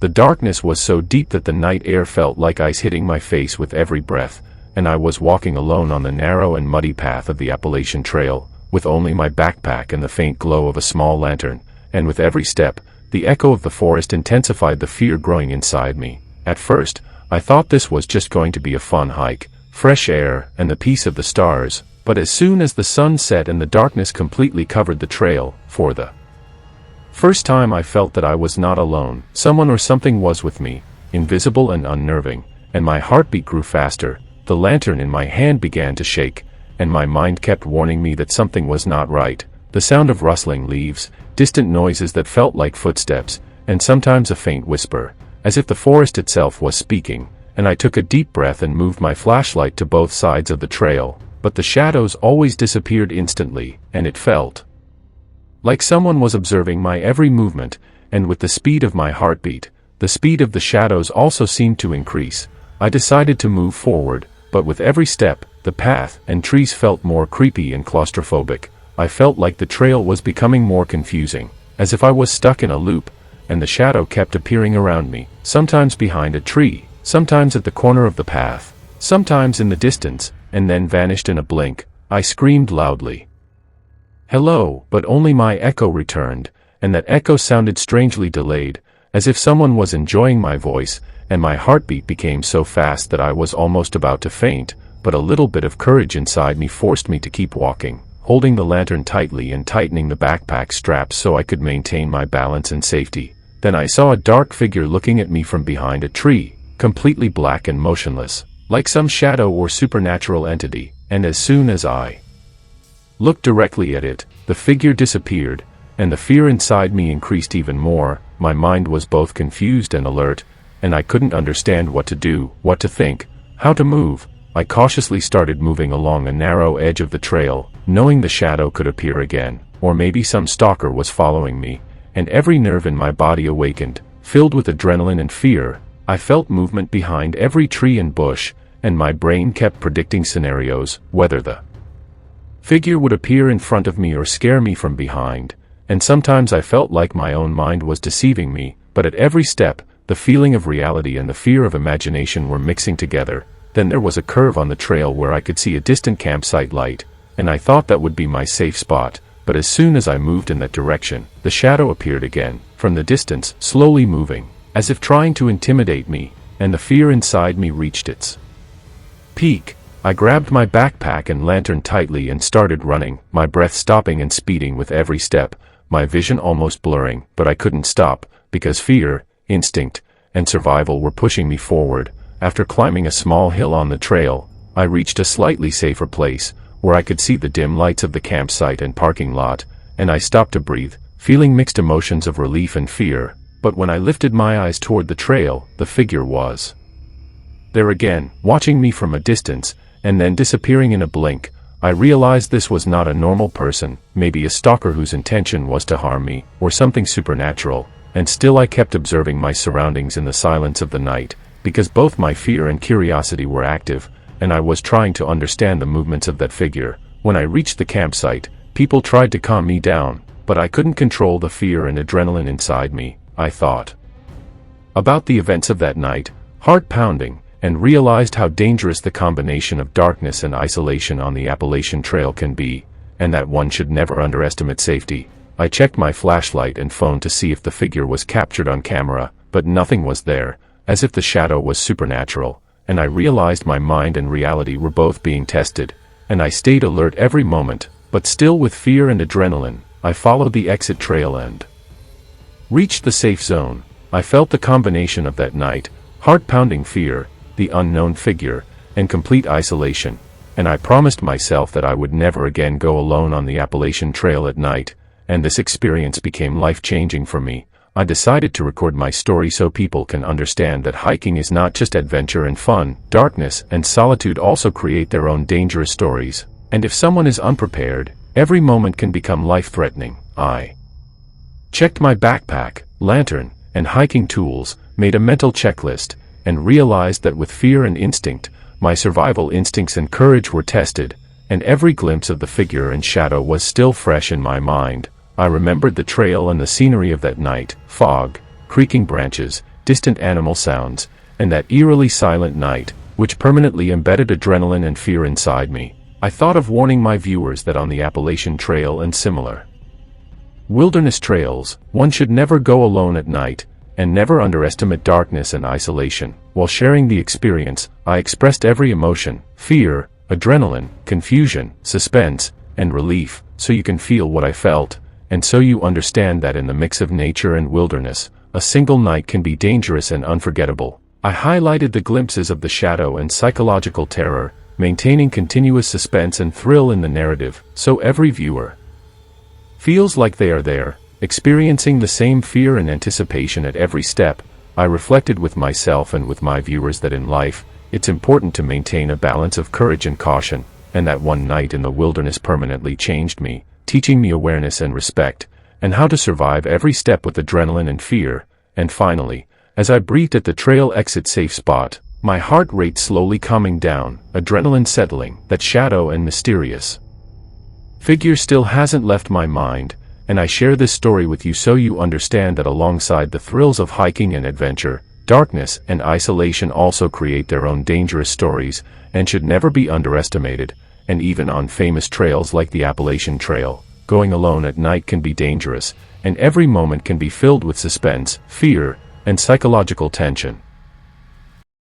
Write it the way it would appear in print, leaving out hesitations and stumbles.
The darkness was so deep that the night air felt like ice hitting my face with every breath, and I was walking alone on the narrow and muddy path of the Appalachian Trail, with only my backpack and the faint glow of a small lantern, and with every step, the echo of the forest intensified the fear growing inside me. At first, I thought this was just going to be a fun hike, fresh air, and the peace of the stars, but as soon as the sun set and the darkness completely covered the trail, for the first time I felt that I was not alone. Someone or something was with me, invisible and unnerving, and my heartbeat grew faster. The lantern in my hand began to shake, and my mind kept warning me that something was not right. The sound of rustling leaves, distant noises that felt like footsteps, and sometimes a faint whisper, as if the forest itself was speaking, and I took a deep breath and moved my flashlight to both sides of the trail, but the shadows always disappeared instantly, and it felt like someone was observing my every movement, and with the speed of my heartbeat, the speed of the shadows also seemed to increase. I decided to move forward, but with every step, the path and trees felt more creepy and claustrophobic. I felt like the trail was becoming more confusing, as if I was stuck in a loop, and the shadow kept appearing around me, sometimes behind a tree, sometimes at the corner of the path, sometimes in the distance, and then vanished in a blink. I screamed loudly, "Hello," but only my echo returned, and that echo sounded strangely delayed, as if someone was enjoying my voice, and my heartbeat became so fast that I was almost about to faint, but a little bit of courage inside me forced me to keep walking, holding the lantern tightly and tightening the backpack straps so I could maintain my balance and safety. Then I saw a dark figure looking at me from behind a tree, completely black and motionless, like some shadow or supernatural entity, and as soon as I looked directly at it, the figure disappeared, and the fear inside me increased even more. My mind was both confused and alert, and I couldn't understand what to do, what to think, how to move. I cautiously started moving along a narrow edge of the trail, knowing the shadow could appear again, or maybe some stalker was following me, and every nerve in my body awakened, filled with adrenaline and fear. I felt movement behind every tree and bush, and my brain kept predicting scenarios, whether the figure would appear in front of me or scare me from behind, and sometimes I felt like my own mind was deceiving me, but at every step, the feeling of reality and the fear of imagination were mixing together. Then there was a curve on the trail where I could see a distant campsite light, and I thought that would be my safe spot, but as soon as I moved in that direction, the shadow appeared again, from the distance, slowly moving, as if trying to intimidate me, and the fear inside me reached its peak. I grabbed my backpack and lantern tightly and started running, my breath stopping and speeding with every step, my vision almost blurring, but I couldn't stop, because fear, instinct, and survival were pushing me forward. After climbing a small hill on the trail, I reached a slightly safer place, where I could see the dim lights of the campsite and parking lot, and I stopped to breathe, feeling mixed emotions of relief and fear. But when I lifted my eyes toward the trail, the figure was there again, watching me from a distance, and then disappearing in a blink. I realized this was not a normal person, maybe a stalker whose intention was to harm me, or something supernatural, and still I kept observing my surroundings in the silence of the night, because both my fear and curiosity were active, and I was trying to understand the movements of that figure. When I reached the campsite, people tried to calm me down, but I couldn't control the fear and adrenaline inside me. I thought about the events of that night, heart pounding, and realized how dangerous the combination of darkness and isolation on the Appalachian Trail can be, and that one should never underestimate safety. I checked my flashlight and phone to see if the figure was captured on camera, but nothing was there, as if the shadow was supernatural, and I realized my mind and reality were both being tested, and I stayed alert every moment, but still with fear and adrenaline. I followed the exit trail and reached the safe zone. I felt the combination of that night, heart-pounding fear, the unknown figure, and complete isolation, and I promised myself that I would never again go alone on the Appalachian Trail at night, and this experience became life-changing for me. I decided to record my story so people can understand that hiking is not just adventure and fun. Darkness and solitude also create their own dangerous stories, and if someone is unprepared, every moment can become life-threatening. I checked my backpack, lantern, and hiking tools, made a mental checklist, and realized that with fear and instinct, my survival instincts and courage were tested, and every glimpse of the figure and shadow was still fresh in my mind. I remembered the trail and the scenery of that night, fog, creaking branches, distant animal sounds, and that eerily silent night, which permanently embedded adrenaline and fear inside me, I thought of warning my viewers that on the Appalachian Trail and similar wilderness trails, one should never go alone at night, and never underestimate darkness and isolation. While sharing the experience, I expressed every emotion: fear, adrenaline, confusion, suspense, and relief, so you can feel what I felt, and so you understand that in the mix of nature and wilderness, a single night can be dangerous and unforgettable. I highlighted the glimpses of the shadow and psychological terror, maintaining continuous suspense and thrill in the narrative, so every viewer feels like they are there, experiencing the same fear and anticipation at every step. I reflected with myself and with my viewers that in life, it's important to maintain a balance of courage and caution, and that one night in the wilderness permanently changed me, teaching me awareness and respect, and how to survive every step with adrenaline and fear. And finally, as I breathed at the trail exit safe spot, my heart rate slowly calming down, adrenaline settling, that shadow and mysterious figure still hasn't left my mind, and I share this story with you so you understand that alongside the thrills of hiking and adventure, darkness and isolation also create their own dangerous stories, and should never be underestimated. And even on famous trails like the Appalachian Trail, going alone at night can be dangerous, and every moment can be filled with suspense, fear, and psychological tension.